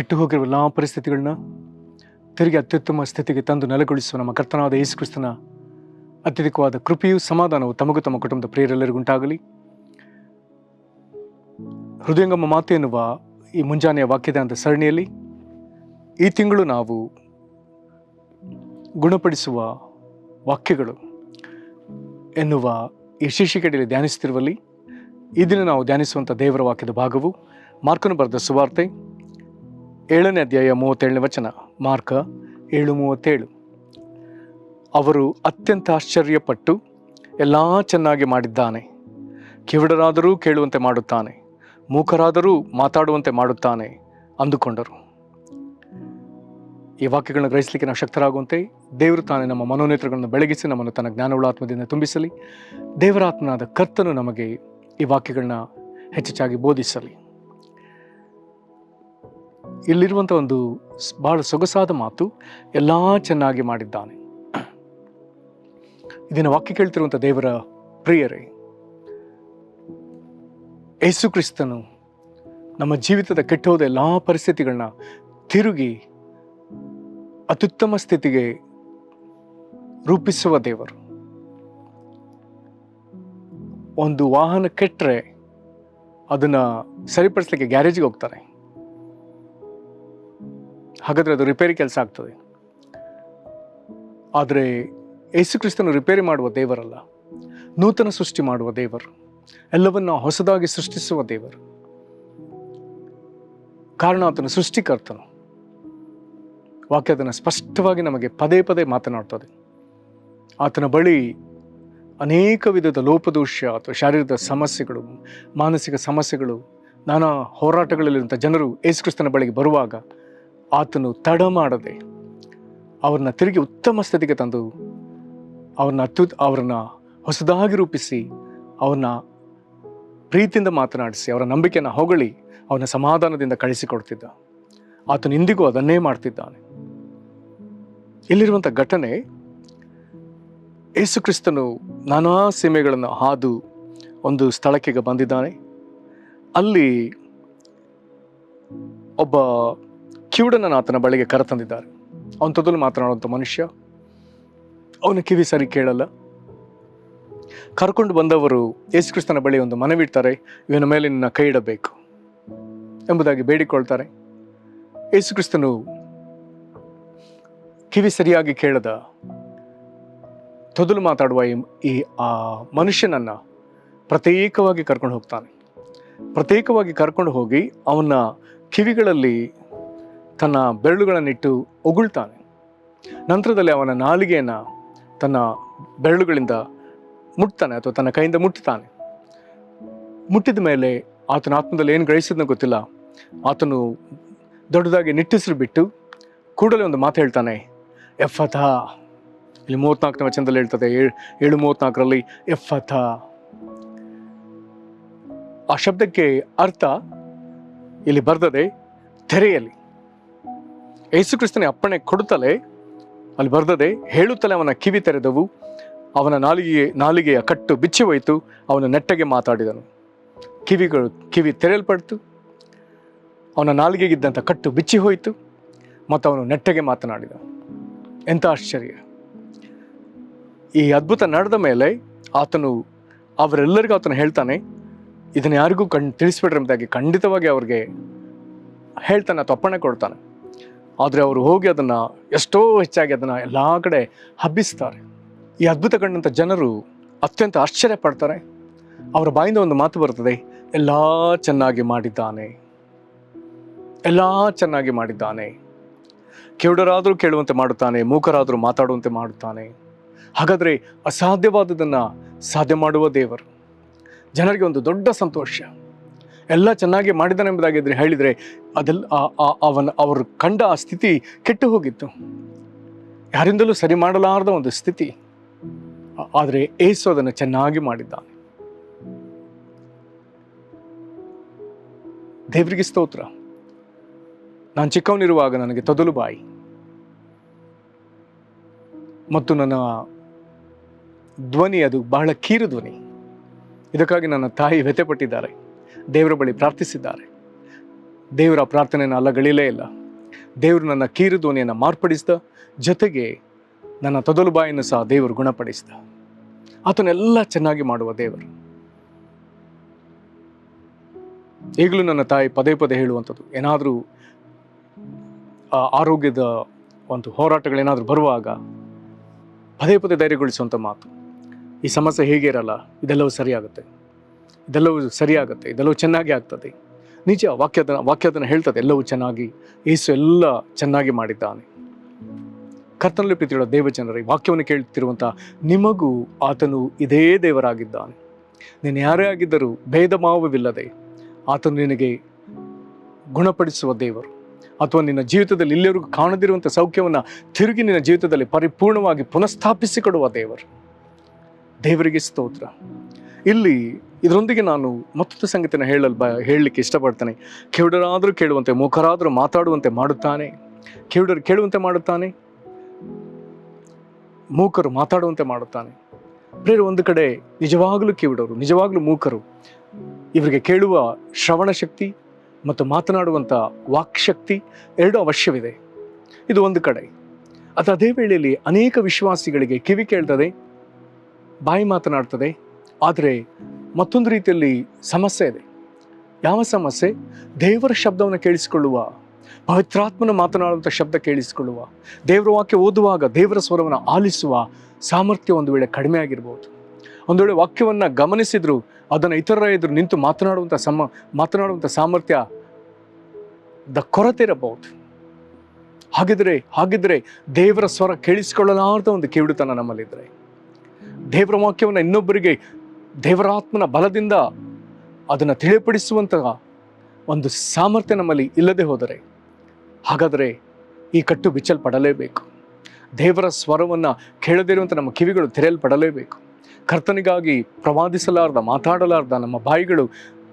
ಕೆಟ್ಟು ಹೋಗಿರುವ ಎಲ್ಲ ಪರಿಸ್ಥಿತಿಗಳನ್ನ ತಿರುಗಿ ಅತ್ಯುತ್ತಮ ಸ್ಥಿತಿಗೆ ತಂದು ನೆಲೆಗೊಳಿಸುವ ನಮ್ಮ ಕರ್ತನಾದ ಯೇಸು ಕ್ರಿಸ್ತನ ಅತ್ಯಧಿಕವಾದ ಕೃಪೆಯೂ ಸಮಾಧಾನವು ತಮಗೂ ತಮ್ಮ ಕುಟುಂಬದ ಪ್ರಿಯರೆಲ್ಲರಿಗುಂಟಾಗಲಿ. ಹೃದಯಂಗಮ ಮಾತು ಎನ್ನುವ ಈ ಮುಂಜಾನೆಯ ವಾಕ್ಯದ ಅಂತ ಸರಣಿಯಲ್ಲಿ ಈ ತಿಂಗಳು ನಾವು ಗುಣಪಡಿಸುವ ವಾಕ್ಯಗಳು ಎನ್ನುವ ಈ ಶೀರ್ಷಿಕೆಯಲ್ಲಿ ಧ್ಯಾನಿಸುತ್ತಿರುವಲ್ಲಿ ಈ ದಿನ ನಾವು ಧ್ಯಾನಿಸುವಂಥ ದೇವರ ವಾಕ್ಯದ ಭಾಗವು ಮಾರ್ಕನು ಬರೆದ ಸುವಾರ್ತೆ 7ನೇ ಅಧ್ಯಾಯ 37ನೇ ವಚನ. ಮಾರ್ಕ 7:37. ಅವರು ಅತ್ಯಂತ ಆಶ್ಚರ್ಯಪಟ್ಟು ಎಲ್ಲ ಚೆನ್ನಾಗಿ ಮಾಡಿದ್ದಾನೆ, ಕಿವುಡರಾದರೂ ಕೇಳುವಂತೆ ಮಾಡುತ್ತಾನೆ, ಮೂಕರಾದರೂ ಮಾತಾಡುವಂತೆ ಮಾಡುತ್ತಾನೆ ಅಂದುಕೊಂಡರು. ಈ ವಾಕ್ಯಗಳನ್ನು ಗ್ರಹಿಸಲಿಕ್ಕೆ ನಾವು ಶಕ್ತರಾಗುವಂತೆ ದೇವರು ತಾನೇ ನಮ್ಮ ಮನೋನೇತ್ರಗಳನ್ನು ಬೆಳಗಿಸಿ ನಮ್ಮನ್ನು ತನ್ನ ಜ್ಞಾನವುಳ್ಳ ಆತ್ಮದಿಂದ ತುಂಬಿಸಲಿ. ದೇವರಾತ್ಮನಾದ ಕರ್ತನು ನಮಗೆ ಈ ವಾಕ್ಯಗಳನ್ನ ಹೆಚ್ಚೆಚ್ಚಾಗಿ ಬೋಧಿಸಲಿ. ಇಲ್ಲಿರುವಂಥ ಒಂದು ಬಹಳ ಸೊಗಸಾದ ಮಾತು, ಎಲ್ಲ ಚೆನ್ನಾಗಿ ಮಾಡಿದ್ದಾನೆ. ಇದನ್ನು ವಾಕ್ಯ ಕೇಳ್ತಿರುವಂಥ ದೇವರ ಪ್ರಿಯರೇ, ಯೇಸು ಕ್ರಿಸ್ತನು ನಮ್ಮ ಜೀವಿತದ ಕೆಟ್ಟೋದ ಎಲ್ಲ ಪರಿಸ್ಥಿತಿಗಳನ್ನ ತಿರುಗಿ ಅತ್ಯುತ್ತಮ ಸ್ಥಿತಿಗೆ ರೂಪಿಸುವ ದೇವರು. ಒಂದು ವಾಹನ ಕೆಟ್ಟರೆ ಅದನ್ನು ಸರಿಪಡಿಸಲಿಕ್ಕೆ ಗ್ಯಾರೇಜ್ಗೆ ಹೋಗ್ತಾರೆ, ಹಾಗಾದರೆ ಅದು ರಿಪೇರಿ ಕೆಲಸ ಆಗ್ತದೆ. ಆದರೆ ಯೇಸು ಕ್ರಿಸ್ತನು ರಿಪೇರಿ ಮಾಡುವ ದೇವರಲ್ಲ, ನೂತನ ಸೃಷ್ಟಿ ಮಾಡುವ ದೇವರು, ಎಲ್ಲವನ್ನ ಹೊಸದಾಗಿ ಸೃಷ್ಟಿಸುವ ದೇವರು. ಕಾರಣ ಆತನು ಸೃಷ್ಟಿಕರ್ತನು. ವಾಕ್ಯ ಅದನ್ನು ಸ್ಪಷ್ಟವಾಗಿ ನಮಗೆ ಪದೇ ಪದೇ ಮಾತನಾಡ್ತದೆ. ಆತನ ಬಳಿ ಅನೇಕ ವಿಧದ ಲೋಪದೋಷ ಅಥವಾ ಶಾರೀರಿಕ ಸಮಸ್ಯೆಗಳು, ಮಾನಸಿಕ ಸಮಸ್ಯೆಗಳು, ನಾನಾ ಹೋರಾಟಗಳಲ್ಲಿರುವಂಥ ಜನರು ಯೇಸು ಕ್ರಿಸ್ತನ ಬಳಿಗೆ ಬರುವಾಗ ಆತನು ತಡ ಮಾಡದೆ ಅವ್ರನ್ನ ತಿರುಗಿ ಉತ್ತಮ ಸ್ಥಿತಿಗೆ ತಂದು ಅವ್ರನ್ನ ಹೊಸದಾಗಿ ರೂಪಿಸಿ ಅವ್ರನ್ನ ಪ್ರೀತಿಯಿಂದ ಮಾತನಾಡಿಸಿ ಅವರ ನಂಬಿಕೆಯನ್ನು ಹೊಗಳಿ ಅವನ ಸಮಾಧಾನದಿಂದ ಕಳಿಸಿಕೊಡ್ತಿದ್ದ. ಆತನು ಇಂದಿಗೂ ಅದನ್ನೇ ಮಾಡ್ತಿದ್ದಾನೆ. ಇಲ್ಲಿರುವಂಥ ಘಟನೆ, ಯೇಸು ಕ್ರಿಸ್ತನು ನಾನಾ ಸೀಮೆಗಳನ್ನು ಹಾದು ಒಂದು ಸ್ಥಳಕ್ಕೆ ಬಂದಿದ್ದಾನೆ. ಅಲ್ಲಿ ಒಬ್ಬ ಕಿವುಡನನ್ನು ಆತನ ಬಳಿಗೆ ಕರೆತಂದಿದ್ದಾರೆ. ಅವನ ತೊದಲು ಮಾತನಾಡುವಂಥ ಮನುಷ್ಯ, ಅವನ ಕಿವಿ ಸರಿ ಕೇಳಲ್ಲ. ಕರ್ಕೊಂಡು ಬಂದವರು ಯೇಸು ಕ್ರಿಸ್ತನ ಬಳಿ ಒಂದು ಮನವಿಡ್ತಾರೆ, ಇವನ ಮೇಲೆ ನಿನ್ನ ಕೈ ಇಡಬೇಕು ಎಂಬುದಾಗಿ ಬೇಡಿಕೊಳ್ತಾರೆ. ಯೇಸು ಕ್ರಿಸ್ತನು ಕಿವಿ ಸರಿಯಾಗಿ ಕೇಳದ ತೊದಲು ಮಾತಾಡುವ ಆ ಮನುಷ್ಯನನ್ನು ಪ್ರತ್ಯೇಕವಾಗಿ ಕರ್ಕೊಂಡು ಹೋಗ್ತಾನೆ. ಪ್ರತ್ಯೇಕವಾಗಿ ಕರ್ಕೊಂಡು ಹೋಗಿ ಅವನ ಕಿವಿಗಳಲ್ಲಿ ತನ್ನ ಬೆರಳುಗಳನ್ನಿಟ್ಟು ಉಗುಳ್ತಾನೆ. ನಂತರದಲ್ಲಿ ಅವನ ನಾಲಿಗೆಯನ್ನು ತನ್ನ ಬೆರಳುಗಳಿಂದ ಮುಟ್ತಾನೆ ಅಥವಾ ತನ್ನ ಕೈಯಿಂದ ಮುಟ್ತಾನೆ. ಮುಟ್ಟಿದ ಮೇಲೆ ಆತನ ಆತ್ಮದಲ್ಲಿ ಏನು ಗ್ರಹಿಸಿದ್ನೋ ಗೊತ್ತಿಲ್ಲ, ಆತನು ದೊಡ್ಡದಾಗಿ ನಿಟ್ಟುಸಿರು ಬಿಟ್ಟು ಕೂಡಲೇ ಒಂದು ಮಾತು ಹೇಳ್ತಾನೆ, ಎಫಥ. ಇಲ್ಲಿ 34ನೇ ವಚನದಲ್ಲಿ ಹೇಳ್ತದೆ, 7:34ರಲ್ಲಿ ಎಫಥ. ಆ ಶಬ್ದಕ್ಕೆ ಅರ್ಥ ಇಲ್ಲಿ ಬರ್ದದೆ ತೆರೆಯಲಿ. ಯೇಸು ಕ್ರಿಸ್ತನ ಅಪ್ಪಣೆ ಕೊಡುತ್ತಲೇ ಅಲ್ಲಿ ಬರ್ದದೆ, ಹೇಳುತ್ತಲೇ ಅವನ ಕಿವಿ ತೆರೆದವು, ಅವನ ನಾಲಿಗೆಯ ಕಟ್ಟು ಬಿಚ್ಚಿ ಹೋಯಿತು, ಅವನು ನೆಟ್ಟಗೆ ಮಾತಾಡಿದನು. ಕಿವಿ ತೆರೆಯಲ್ಪಡ್ತು, ಅವನ ನಾಲಿಗೆಗಿದ್ದಂಥ ಕಟ್ಟು ಬಿಚ್ಚಿ ಹೋಯಿತು ಮತ್ತು ಅವನು ನೆಟ್ಟಗೆ ಮಾತನಾಡಿದ. ಎಂಥ ಆಶ್ಚರ್ಯ! ಈ ಅದ್ಭುತ ನಡೆದ ಮೇಲೆ ಅವರೆಲ್ಲರಿಗೂ ಆತನು ಹೇಳ್ತಾನೆ, ಇದನ್ನು ಯಾರಿಗೂ ತಿಳಿಸ್ಬಿಡ್ರಿ ಎಂಬುದಾಗಿ ಖಂಡಿತವಾಗಿ ಅವ್ರಿಗೆ ಹೇಳ್ತಾನೆ ಅಥವಾ ಅಪ್ಪಣೆ ಕೊಡ್ತಾನೆ. ಆದರೆ ಅವರು ಹೋಗಿ ಅದನ್ನು ಎಷ್ಟೋ ಹೆಚ್ಚಾಗಿ ಅದನ್ನು ಎಲ್ಲ ಕಡೆ ಹಬ್ಬಿಸ್ತಾರೆ. ಈ ಅದ್ಭುತ ಕಂಡಂಥ ಜನರು ಅತ್ಯಂತ ಆಶ್ಚರ್ಯ ಪಡ್ತಾರೆ. ಅವರ ಬಾಯಿಂದ ಒಂದು ಮಾತು ಬರ್ತದೆ, ಎಲ್ಲ ಚೆನ್ನಾಗಿ ಮಾಡಿದ್ದಾನೆ, ಎಲ್ಲ ಚೆನ್ನಾಗಿ ಮಾಡಿದ್ದಾನೆ. ಕಿವುಡರಾದರೂ ಕೇಳುವಂತೆ ಮಾಡುತ್ತಾನೆ, ಮೂಕರಾದರೂ ಮಾತಾಡುವಂತೆ ಮಾಡುತ್ತಾನೆ. ಹಾಗಾದರೆ ಅಸಾಧ್ಯವಾದದನ್ನು ಸಾಧ್ಯ ಮಾಡುವ ದೇವರು. ಜನರಿಗೆ ಒಂದು ದೊಡ್ಡ ಸಂತೋಷ, ಎಲ್ಲ ಚೆನ್ನಾಗಿ ಮಾಡಿದ್ದಾನೆ ಎಂಬುದಾಗಿದ್ರೆ ಹೇಳಿದರೆ ಅವರು ಕಂಡ ಆ ಸ್ಥಿತಿ ಕೆಟ್ಟು ಹೋಗಿತ್ತು, ಯಾರಿಂದಲೂ ಸರಿ ಮಾಡಲಾರದ ಒಂದು ಸ್ಥಿತಿ. ಆದರೆ ಯೇಸು ಅದನ್ನು ಚೆನ್ನಾಗಿ ಮಾಡಿದ್ದಾನೆ. ದೇವರಿಗೆ ಸ್ತೋತ್ರ. ನಾನು ಚಿಕ್ಕವನಿರುವಾಗ ನನಗೆ ತೊದಲು ಬಾಯಿ ಮತ್ತು ನನ್ನ ಧ್ವನಿ ಅದು ಬಹಳ ಕೀರು ಧ್ವನಿ. ಇದಕ್ಕಾಗಿ ನನ್ನ ತಾಯಿ ವ್ಯಥೆಪಟ್ಟಿದ್ದಾರೆ, ದೇವರ ಬಳಿ ಪ್ರಾರ್ಥಿಸಿದ್ದಾರೆ. ದೇವರ ಪ್ರಾರ್ಥನೆಯನ್ನು ಅಲ್ಲಗಳಿಲೇ ಇಲ್ಲ. ದೇವರು ನನ್ನ ಕೀರು ಧ್ವನಿಯನ್ನು ಮಾರ್ಪಡಿಸಿದ, ಜೊತೆಗೆ ನನ್ನ ತೊದಲು ಬಾಯನ್ನು ಸಹ ದೇವರು ಗುಣಪಡಿಸಿದ. ಆತನೆಲ್ಲ ಚೆನ್ನಾಗಿ ಮಾಡುವ ದೇವರು. ಈಗಲೂ ನನ್ನ ತಾಯಿ ಪದೇ ಪದೇ ಹೇಳುವಂಥದ್ದು, ಏನಾದರೂ ಆರೋಗ್ಯದ ಒಂದು ಹೋರಾಟಗಳೇನಾದರೂ ಬರುವಾಗ ಪದೇ ಪದೇ ಧೈರ್ಯಗೊಳಿಸುವಂಥ ಮಾತು, ಈ ಸಮಸ್ಯೆ ಹೇಗೆ ಇರಲ್ಲ, ಇದೆಲ್ಲವೂ ಸರಿಯಾಗುತ್ತೆ, ಇದೆಲ್ಲವೂ ಚೆನ್ನಾಗಿ ಆಗ್ತದೆ. ನಿಜ, ವಾಕ್ಯದನ್ನು ಹೇಳ್ತದೆ, ಎಲ್ಲವೂ ಚೆನ್ನಾಗಿ, ಯೇಸು ಎಲ್ಲ ಚೆನ್ನಾಗಿ ಮಾಡಿದ್ದಾನೆ. ಕರ್ತನಲ್ಲಿ ಪ್ರೀತಿಯುಳ್ಳ ದೇವಜನರೇ, ವಾಕ್ಯವನ್ನು ಕೇಳುತ್ತಿರುವಂಥ ನಿಮಗೂ ಆತನು ಇದೇ ದೇವರಾಗಿದ್ದಾನೆ. ನೀನು ಯಾರೇ ಆಗಿದ್ದರೂ ಭೇದ ಭಾವವಿಲ್ಲದೆ ಆತನು ನಿನಗೆ ಗುಣಪಡಿಸುವ ದೇವರು, ಅಥವಾ ನಿನ್ನ ಜೀವಿತದಲ್ಲಿ ಇಲ್ಲಿವರೆಗೂ ಕಾಣದಿರುವಂಥ ಸೌಖ್ಯವನ್ನು ತಿರುಗಿ ನಿನ್ನ ಜೀವಿತದಲ್ಲಿ ಪರಿಪೂರ್ಣವಾಗಿ ಪುನಃಸ್ಥಾಪಿಸಿಕೊಡುವ ದೇವರು. ದೇವರಿಗೆ ಸ್ತೋತ್ರ. ಇಲ್ಲಿ ಇದರೊಂದಿಗೆ ನಾನು ಮತ್ತೊಂದು ಸಂಗತಿನ ಹೇಳಲಿಕ್ಕೆ ಇಷ್ಟಪಡ್ತೇನೆ. ಕಿವುಡರಾದರೂ ಕೇಳುವಂತೆ, ಮೂಕರಾದರೂ ಮಾತಾಡುವಂತೆ ಮಾಡುತ್ತಾನೆ. ಕಿವುಡರು ಕೇಳುವಂತೆ ಮಾಡುತ್ತಾನೆ, ಮೂಕರು ಮಾತಾಡುವಂತೆ ಮಾಡುತ್ತಾನೆ. ಪ್ರೇರು, ಒಂದು ಕಡೆ ನಿಜವಾಗಲೂ ಕಿವುಡರು, ನಿಜವಾಗಲೂ ಮೂಕರು, ಇವರಿಗೆ ಕೇಳುವ ಶ್ರವಣ ಶಕ್ತಿ ಮತ್ತು ಮಾತನಾಡುವಂಥ ವಾಕ್ಶಕ್ತಿ ಎರಡೂ ಅವಶ್ಯವಿದೆ. ಇದು ಒಂದು ಕಡೆ. ಅದು ಅದೇ ವೇಳೆಯಲ್ಲಿ ಅನೇಕ ವಿಶ್ವಾಸಿಗಳಿಗೆ ಕಿವಿ ಕೇಳ್ತದೆ, ಬಾಯಿ ಮಾತನಾಡ್ತದೆ, ಆದರೆ ಮತ್ತೊಂದು ರೀತಿಯಲ್ಲಿ ಸಮಸ್ಯೆ ಇದೆ. ಯಾವ ಸಮಸ್ಯೆ? ದೇವರ ಶಬ್ದವನ್ನು ಕೇಳಿಸಿಕೊಳ್ಳುವ, ಪವಿತ್ರಾತ್ಮನ ಮಾತನಾಡುವಂಥ ಶಬ್ದ ಕೇಳಿಸಿಕೊಳ್ಳುವ, ದೇವರ ವಾಕ್ಯ ಓದುವಾಗ ದೇವರ ಸ್ವರವನ್ನು ಆಲಿಸುವ ಸಾಮರ್ಥ್ಯ ಒಂದು ವೇಳೆ ಕಡಿಮೆ ಆಗಿರ್ಬೋದು. ಒಂದು ವೇಳೆ ವಾಕ್ಯವನ್ನು ಗಮನಿಸಿದ್ರು ಅದನ್ನು ಇತರರ ಎದುರು ನಿಂತು ಮಾತನಾಡುವಂಥ ಸಾಮರ್ಥ್ಯ ಕೊರತೆ ಇರಬಹುದು. ಹಾಗಿದ್ರೆ ದೇವರ ಸ್ವರ ಕೇಳಿಸಿಕೊಳ್ಳಲಾರ್ದ ಒಂದು ಕಿವುಡುತನ ನಮ್ಮಲ್ಲಿದ್ದರೆ, ದೇವರ ವಾಕ್ಯವನ್ನು ಇನ್ನೊಬ್ಬರಿಗೆ ದೇವರಾತ್ಮನ ಬಲದಿಂದ ಅದನ್ನು ತಿಳಿಪಡಿಸುವಂತಹ ಒಂದು ಸಾಮರ್ಥ್ಯ ನಮ್ಮಲ್ಲಿ ಇಲ್ಲದೆ ಹೋದರೆ, ಹಾಗಾದರೆ ಈ ಕಟ್ಟು ಬಿಚ್ಚಲ್ಪಡಲೇಬೇಕು. ದೇವರ ಸ್ವರವನ್ನು ಕೇಳದಿರುವಂಥ ನಮ್ಮ ಕಿವಿಗಳು ತೆರೆಯಲ್ಪಡಲೇಬೇಕು. ಕರ್ತನಿಗಾಗಿ ಪ್ರವಾದಿಸಲಾರ್ದ, ಮಾತಾಡಲಾರ್ದ ನಮ್ಮ ಬಾಯಿಗಳು,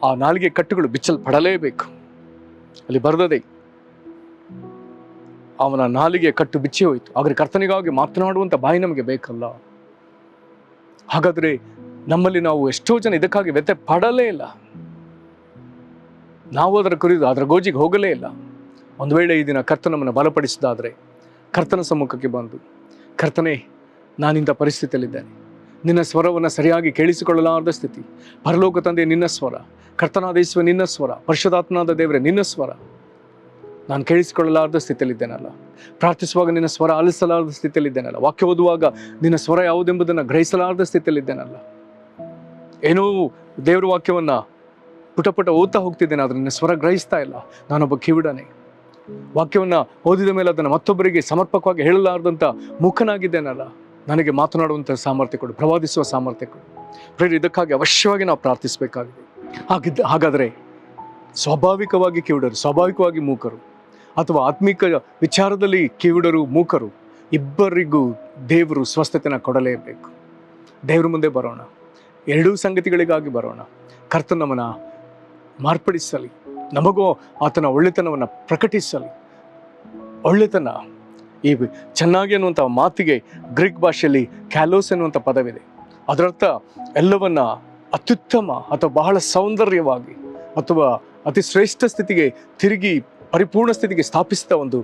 ಆ ನಾಲಿಗೆ ಕಟ್ಟುಗಳು ಬಿಚ್ಚಲ್ಪಡಲೇಬೇಕು. ಅಲ್ಲಿ ಬರೆದದೆ, ಅವನ ನಾಲಿಗೆ ಕಟ್ಟು ಬಿಚ್ಚಿ ಹೋಯಿತು. ಆದರೆ ಕರ್ತನಿಗಾಗಿ ಮಾತನಾಡುವಂಥ ಬಾಯಿ ನಮಗೆ ಬೇಕಲ್ಲ. ಹಾಗಾದರೆ ನಮ್ಮಲ್ಲಿ ನಾವು ಎಷ್ಟೋ ಜನ ಇದಕ್ಕಾಗಿ ವ್ಯಥೆ ಪಡಲೇ ಇಲ್ಲ. ನಾವು ಅದರ ಕುರಿತು ಅದರ ಗೋಜಿಗೆ ಹೋಗಲೇ ಇಲ್ಲ. ಒಂದು ವೇಳೆ ಈ ದಿನ ಕರ್ತ ನಮ್ಮನ್ನು ಬಲಪಡಿಸಿದಾದರೆ ಕರ್ತನ ಸಮ್ಮುಖಕ್ಕೆ ಬಂದು, ಕರ್ತನೇ, ನಾನಿಂಥ ಪರಿಸ್ಥಿತಿಯಲ್ಲಿದ್ದೇನೆ, ನಿನ್ನ ಸ್ವರವನ್ನು ಸರಿಯಾಗಿ ಕೇಳಿಸಿಕೊಳ್ಳಲಾರದ ಸ್ಥಿತಿ, ಪರಲೋಕ ತಂದೆ ನಿನ್ನ ಸ್ವರ, ಕರ್ತನಾದ ಯೇಸುವೆ ನಿನ್ನ ಸ್ವರ, ಪರಿಶುದ್ಧಾತ್ಮನಾದ ದೇವರೇ ನಿನ್ನ ಸ್ವರ, ನಾನು ಕೇಳಿಸಿಕೊಳ್ಳಲಾರದ ಸ್ಥಿತಿಯಲ್ಲಿದ್ದೇನಲ್ಲ. ಪ್ರಾರ್ಥಿಸುವಾಗ ನಿನ್ನ ಸ್ವರ ಆಲಿಸಲಾರದ ಸ್ಥಿತಿಯಲ್ಲಿದ್ದೇನಲ್ಲ. ವಾಕ್ಯ ಓದುವಾಗ ನಿನ್ನ ಸ್ವರ ಯಾವುದೆಂಬುದನ್ನು ಗ್ರಹಿಸಲಾರದ ಸ್ಥಿತಿಯಲ್ಲಿದ್ದೇನಲ್ಲ. ಏನೋ ದೇವರ ವಾಕ್ಯವನ್ನು ಪುಟ ಓದ್ತಾ ಹೋಗ್ತಿದ್ದೇನೆ, ಆದರೆ ನಿನ್ನ ಸ್ವರ ಗ್ರಹಿಸ್ತಾ ಇಲ್ಲ. ನಾನೊಬ್ಬ ಕಿವುಡನೇ. ವಾಕ್ಯವನ್ನು ಓದಿದ ಮೇಲೆ ಅದನ್ನು ಮತ್ತೊಬ್ಬರಿಗೆ ಸಮರ್ಪಕವಾಗಿ ಹೇಳಲಾರ್ದಂಥ ಮೂಕನಾಗಿದ್ದೇನಲ್ಲ. ನನಗೆ ಮಾತನಾಡುವಂಥ ಸಾಮರ್ಥ್ಯ ಕೊಡು, ಪ್ರವಾದಿಸುವ ಸಾಮರ್ಥ್ಯ ಕೊಡು. ಪ್ರೇರೆ, ಇದಕ್ಕಾಗಿ ಅವಶ್ಯವಾಗಿ ನಾವು ಪ್ರಾರ್ಥಿಸಬೇಕಾಗಿದೆ. ಹಾಗಾದರೆ ಸ್ವಾಭಾವಿಕವಾಗಿ ಕಿವುಡರು, ಸ್ವಾಭಾವಿಕವಾಗಿ ಮೂಕರು, ಅಥವಾ ಆತ್ಮಿಕ ವಿಚಾರದಲ್ಲಿ ಕಿವುಡರು, ಮೂಕರು ಇಬ್ಬರಿಗೂ ದೇವರು ಸ್ವಸ್ಥತೆಯನ್ನು ಕೊಡಲೇಬೇಕು. ದೇವರ ಮುಂದೆ ಬರೋಣ, ಎರಡೂ ಸಂಗತಿಗಳಿಗಾಗಿ ಬರೋಣ. ಕರ್ತನ ನಮ್ಮನ್ನು ಮಾರ್ಪಡಿಸಲಿ, ನಮಗೂ ಆತನ ಒಳ್ಳೆತನವನ್ನು ಪ್ರಕಟಿಸಲಿ. ಒಳ್ಳೆತನ, ಈ ಚೆನ್ನಾಗಿ ಅನ್ನುವಂಥ ಮಾತಿಗೆ ಗ್ರೀಕ್ ಭಾಷೆಯಲ್ಲಿ ಕ್ಯಾಲೋಸ್ ಎನ್ನುವಂಥ ಪದವಿದೆ. ಅದರರ್ಥ ಎಲ್ಲವನ್ನ ಅತ್ಯುತ್ತಮ ಅಥವಾ ಬಹಳ ಸೌಂದರ್ಯವಾಗಿ ಅಥವಾ ಅತಿ ಶ್ರೇಷ್ಠ ಸ್ಥಿತಿಗೆ ತಿರುಗಿ ಪರಿಪೂರ್ಣ ಸ್ಥಿತಿಗೆ ಸ್ಥಾಪಿಸಿದ ಒಂದು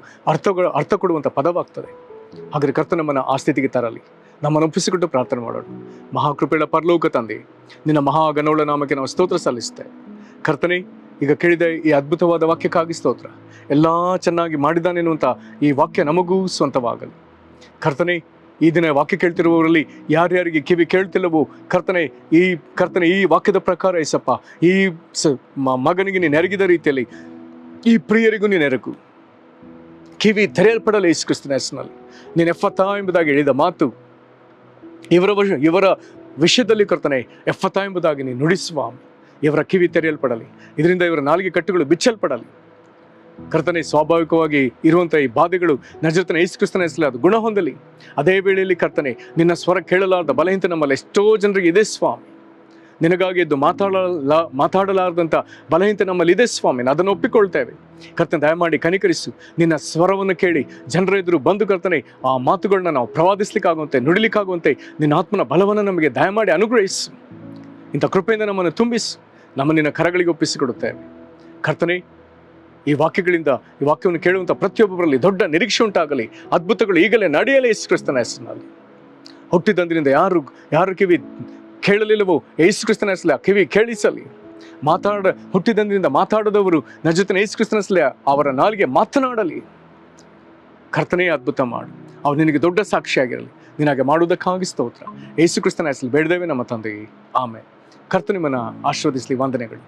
ಅರ್ಥ ಕೊಡುವಂಥ ಪದವಾಗ್ತದೆ. ಹಾಗಾದರೆ ಕರ್ತ ನಮ್ಮನ್ನು ಆ ಸ್ಥಿತಿಗೆ ತರಲಿ. ನಮ್ಮನ್ನು ಒಪ್ಪಿಸಿಕೊಟ್ಟು ಪ್ರಾರ್ಥನೆ ಮಾಡೋಣ. ಮಹಾಕೃಪೆಯ ಪರಲೋಕ ತಂದೆ, ನಿನ್ನ ಮಹಾಗಣೋಳ ನಾಮಕ್ಕೆ ನಾವು ಸ್ತೋತ್ರ ಸಲ್ಲಿಸ್ತೇವೆ. ಕರ್ತನೆ, ಈಗ ಕೇಳಿದ ಈ ಅದ್ಭುತವಾದ ವಾಕ್ಯಕ್ಕಾಗಿ ಸ್ತೋತ್ರ. ಎಲ್ಲ ಚೆನ್ನಾಗಿ ಮಾಡಿದ್ದಾನೆ ಎನ್ನುವಂಥ ಈ ವಾಕ್ಯ ನಮಗೂ ಸ್ವಂತವಾಗಲಿ. ಕರ್ತನೆ, ಈ ದಿನ ವಾಕ್ಯ ಕೇಳ್ತಿರುವವರಲ್ಲಿ ಯಾರ್ಯಾರಿಗೆ ಕಿವಿ ಕೇಳ್ತಿಲ್ಲವೋ ಕರ್ತನೆ ಈ ವಾಕ್ಯದ ಪ್ರಕಾರ ಏಸಪ್ಪ, ಈ ಮಗನಿಗೆ ನೀನು ನೆರಗಿದ ರೀತಿಯಲ್ಲಿ ಈ ಪ್ರಿಯರಿಗೂ ನೀನು ನೆರಗು. ಕಿವಿ ತೆರೆಯಲ್ಪಡಲು ಯೇಸು ಕ್ರಿಸ್ತನ ಹೆಸರಿನಲ್ಲಿ ನೀನು ಎಫ್ಫತಾ ಎಂಬುದಾಗಿ ಹೇಳಿದ ಮಾತು ಇವರ ವಿಷಯದಲ್ಲಿ ಕರ್ತನೆ ಎಫ್ಫತಾ ಎಂಬುದಾಗಿ ನೀನು ನುಡಿಸುವ. ಇವರ ಕಿವಿ ತೆರೆಯಲ್ಪಡಲಿ, ಇದರಿಂದ ಇವರ ನಾಲಿಗೆ ಕಟ್ಟುಗಳು ಬಿಚ್ಚಲ್ಪಡಲಿ. ಕರ್ತನೆ, ಸ್ವಾಭಾವಿಕವಾಗಿ ಇರುವಂಥ ಈ ಬಾಧೆಗಳು ನಜರೇತಿನ ಯೇಸು ಕ್ರಿಸ್ತನ ಹೆಸರಲ್ಲಿ ಅದು ಗುಣ ಹೊಂದಲಿ. ಅದೇ ವೇಳೆಯಲ್ಲಿ ಕರ್ತನೆ, ನಿನ್ನ ಸ್ವರ ಕೇಳಲಾರ್ದ ಬಲಹೀನತೆ ನಮ್ಮಲ್ಲಿ ಎಷ್ಟೋ ಜನರಿಗೆ ಇದೆ ಸ್ವಾಮಿ. ನಿನಗಾಗಿ ಎದ್ದು ಮಾತಾಡಲಾರ್ದಂಥ ಬಲಹೀನತೆ ನಮ್ಮಲ್ಲಿ ಇದೆ ಸ್ವಾಮಿ. ಅದನ್ನು ಒಪ್ಪಿಕೊಳ್ತೇವೆ. ಕರ್ತನೆ, ದಯಮಾಡಿ ಕನಿಕರಿಸು. ನಿನ್ನ ಸ್ವರವನ್ನು ಕೇಳಿ ಜನರ ಎದುರು ಬಂದು ಕರ್ತನೆ ಆ ಮಾತುಗಳನ್ನ ನಾವು ಪ್ರವಾದಿಸ್ಲಿಕ್ಕಾಗುವಂತೆ, ನುಡಿಲಿಕ್ಕಾಗುವಂತೆ ನಿನ್ನ ಆತ್ಮನ ಬಲವನ್ನು ನಮಗೆ ದಯಮಾಡಿ ಅನುಗ್ರಹಿಸು. ಇಂಥ ಕೃಪೆಯಿಂದ ನಮ್ಮನ್ನು ತುಂಬಿಸು. ನಮ್ಮ ನಿನ್ನ ಕರಗಳಿಗೆ ಒಪ್ಪಿಸಿಕೊಡುತ್ತೇವೆ. ಕರ್ತನೆ, ಈ ವಾಕ್ಯವನ್ನು ಕೇಳುವಂಥ ಪ್ರತಿಯೊಬ್ಬರಲ್ಲಿ ದೊಡ್ಡ ನಿರೀಕ್ಷೆ ಉಂಟಾಗಲಿ. ಅದ್ಭುತಗಳು ಈಗಲೇ ನಡೆಯಲಿ ಯೇಸು ಕ್ರಿಸ್ತನ ಹೆಸರಿನಲ್ಲಿ. ಹುಟ್ಟಿದಂದಿನಿಂದ ಯಾರು ಕಿವಿ ಕೇಳಲಿಲ್ಲವೋ ಯೇಸು ಕ್ರಿಸ್ತನ ಹೆಸರಲ್ಲಿ ಕಿವಿ ಕೇಳಿಸಲಿ. ಹುಟ್ಟಿದಂದಿನಿಂದ ಮಾತಾಡದವರು ನಜರೇತಿನ ಯೇಸು ಕ್ರಿಸ್ತನ ಹೆಸರಲ್ಲಿ ಅವರ ನಾಲಿಗೆ ಮಾತನಾಡಲಿ. ಕರ್ತನೇ ಅದ್ಭುತ ಮಾಡು, ಅವ್ರು ನಿನಗೆ ದೊಡ್ಡ ಸಾಕ್ಷಿಯಾಗಿರಲಿ. ನಿನಗೆ ಮಾಡುವುದಕ್ಕಾಗಿ ಸ್ತೋತ್ರ. ಯೇಸು ಕ್ರಿಸ್ತನ ಹೆಸರಲ್ಲಿ ಬೇಡದೇವೆ ನಮ್ಮ ತಂದೆಯೇ, ಆಮೆನ್. ಕರ್ತನು ನಿಮ್ಮನ್ನು ಆಶೀರ್ವದಿಸಲಿ. ವಂದನೆಗಳು.